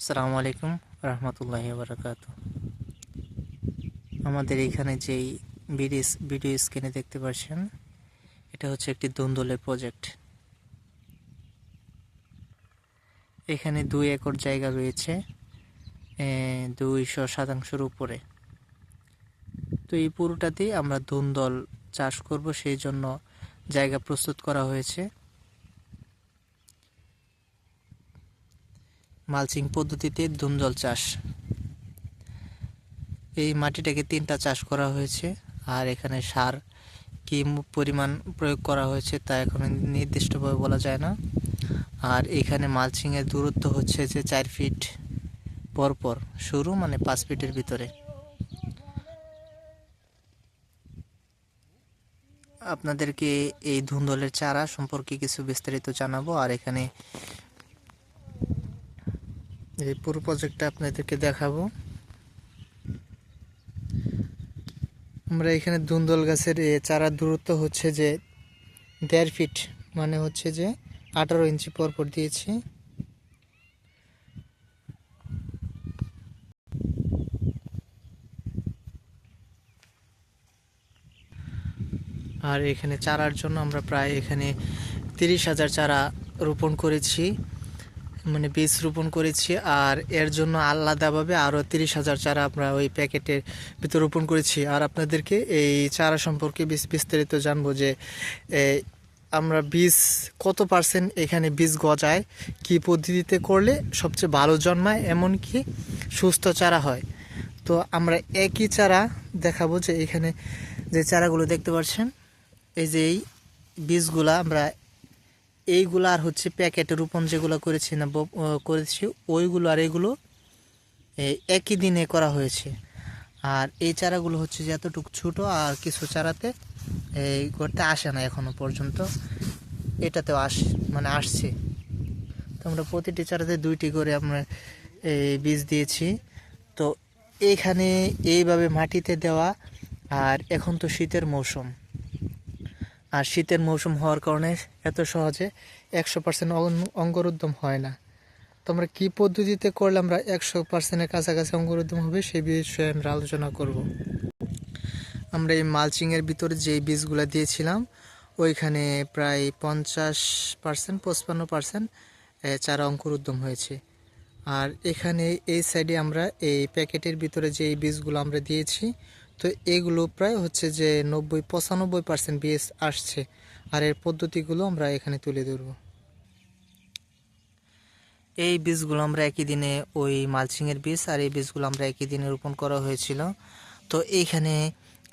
আসসালামু আলাইকুম রহমতুল্লাহি বারাকাতু। আমাদের এখানে যেই ভিডিও স্ক্রিনে দেখতে পাচ্ছেন, এটা হচ্ছে একটি ধুন্দুলের প্রজেক্ট। এখানে 2 একর জায়গা রয়েছে, 200 শতাংশের উপরে। তো এই পুরোটাতেই আমরা ধুন্দল চাষ করব, সেই জন্য জায়গা প্রস্তুত করা হয়েছে। মালচিং পদ্ধতিতে ধুন্দল চাষ। এই মাটিটাকে 3টা চাষ করা হয়েছে, আর এখানে সার কি পরিমাণ প্রয়োগ করা হয়েছে তা এখন নির্দিষ্টভাবে বলা যায় না। আর এখানে মালচিংয়ের দূরত্ব হচ্ছে যে 4 ফিট পরপর শুরু, মানে 5 ফিটের ভিতরে। আপনাদেরকে এই ধুন্দলের চারা সম্পর্কে কিছু বিস্তারিত জানাবো, আর এখানে এই পুরো প্রজেক্টটা আপনাদেরকে দেখাবো। আমরা এখানে ধুন্দল গাছের চারার দূরত্ব হচ্ছে যে 1.5 ফিট, মানে হচ্ছে যে 18 ইঞ্চি পরপর দিয়েছি। আর এখানে চারার জন্য আমরা প্রায় এখানে 30,000 চারা রোপণ করেছি, মানে বীজ রোপণ করেছি। আর এর জন্য আলাদাভাবে আরও 30,000 চারা আমরা ওই প্যাকেটের ভিতর রোপণ করেছি। আর আপনাদেরকে এই চারা সম্পর্কে বিস্তারিত জানবো যে আমরা বীজ কত পার্সেন্ট এখানে বীজ গজায়, কি পদ্ধতিতে করলে সবচেয়ে ভালো জন্মায়, এমনকি সুস্থ চারা হয়। তো আমরা একই চারা দেখাবো, যে এখানে যে চারাগুলো দেখতে পাচ্ছেন, এই যে এই বীজগুলা আমরা এইগুলো আর হচ্ছে প্যাকেটে রোপণ যেগুলো করেছি ওইগুলো আর এগুলো একই দিনে করা হয়েছে। আর এই চারাগুলো হচ্ছে যে এতটুকু ছোটো, আর কিছু চারাতে এই করতে আসে না এখনো পর্যন্ত, এটাতেও আসছে। তো আমরা প্রতিটি চারাতে 2টি করে আমরা এই বীজ দিয়েছি। তো এইখানে এইভাবে মাটিতে দেওয়া, আর এখন তো শীতের মৌসুম, আর শীতের মৌসুম হওয়ার কারণে এত সহজে 100% অঙ্কুরোদ্গম হয় না। তো আমরা কী পদ্ধতিতে করলে আমরা 100%-এর কাছাকাছি অঙ্কুরোদ্গম হবে, সেই বিষয়ে আমরা আলোচনা করব। আমরা এই মালচিংয়ের ভিতরে যেই বীজগুলো দিয়েছিলাম, ওইখানে প্রায় 50%, 55% চারা অঙ্কুরোদ্গম হয়েছে। আর এখানে এই সাইডে আমরা এই প্যাকেটের ভিতরে যে বীজগুলো আমরা দিয়েছি, তো এগুলো প্রায় হচ্ছে যে 90-95% বীজ আসছে। আর এর পদ্ধতিগুলো আমরা এখানে তুলে ধরব। এই বীজগুলো আমরা একই দিনে, ওই মালচিংয়ের বীজ আর এই বীজগুলো আমরা একই দিনে রোপণ করা হয়েছিল। তো এইখানে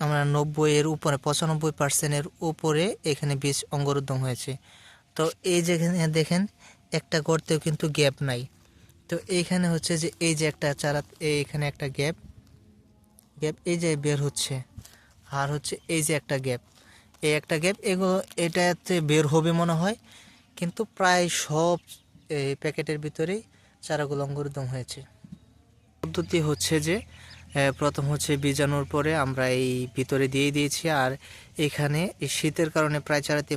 আমরা 90-এর উপরে, 95%-এর উপরে এখানে বীজ অঙ্কুরোদ্গম হয়েছে। তো এই যেখানে দেখেন একটা গর্তেও কিন্তু গ্যাপ নাই। তো এইখানে হচ্ছে যে এই যে একটা চারা, এইখানে একটা গ্যাপ এই যে বের হচ্ছে, আর হচ্ছে এই যে একটা গ্যাপ, এই একটা গ্যাপ, এটাতে বের হবে মনে হয়, কিন্তু প্রায় সব এই প্যাকেটের ভিতরেই চারাগুলো অঙ্কুরোদ্গম হয়েছে। পদ্ধতি হচ্ছে যে প্রথম হচ্ছে বীজাণুর পরে আমরা এই ভিতরে দিয়ে দিয়েছি। আর এখানে এই শীতের কারণে প্রায় চারাতে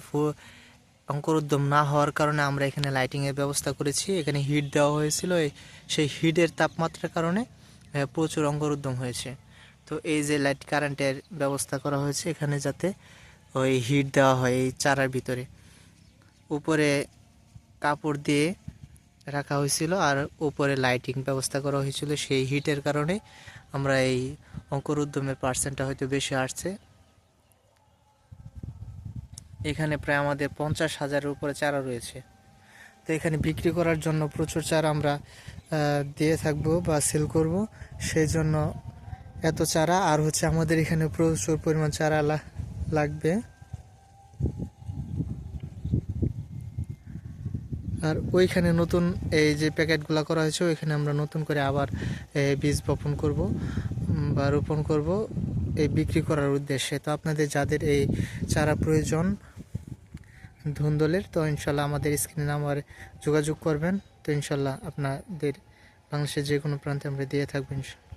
অঙ্কুরোদ্গম না হওয়ার কারণে আমরা এখানে লাইটিংয়ের ব্যবস্থা করেছি। এখানে হিট দেওয়া হয়েছিল, সেই হিটের তাপমাত্রার কারণে প্রচুর অঙ্কুরোদ্গম হয়েছে। তো এই যে লাইট কারেন্টের ব্যবস্থা করা হয়েছে এখানে, যাতে ওই হিট দেওয়া হয় এই চারার ভিতরে। উপরে কাপড় দিয়ে রাখা হয়েছিল, আর উপরে লাইটিং ব্যবস্থা করা হয়েছিল। সেই হিটের কারণে আমরা এই অঙ্কুরোদ্গমের পার্সেন্টটা হয়তো বেশি আসছে। এখানে প্রায় আমাদের 50,000-এর উপরে চারা রয়েছে। তো এখানে বিক্রি করার জন্য প্রচুর চারা আমরা দিয়ে থাকবো বা সেল করব, সেই জন্য এত চারা। আর হচ্ছে আমাদের এখানে প্রচুর পরিমাণ চারা লাগবে। আর ওইখানে নতুন এই যে প্যাকেটগুলো করা হয়েছে, ওইখানে আমরা নতুন করে আবার বীজ বপন করব বা রোপণ করব এই বিক্রি করার উদ্দেশ্যে। তো আপনাদের যাদের এই চারা প্রয়োজন ধুন্দলের, তো ইনশাল্লাহ আমাদের স্ক্রিনে নাম্বার যোগাযোগ করবেন। তো ইনশাল্লাহ আপনাদের বাংলাদেশের যে কোনো প্রান্তে আমরা দিয়ে থাকবো ইনশাল্লাহ।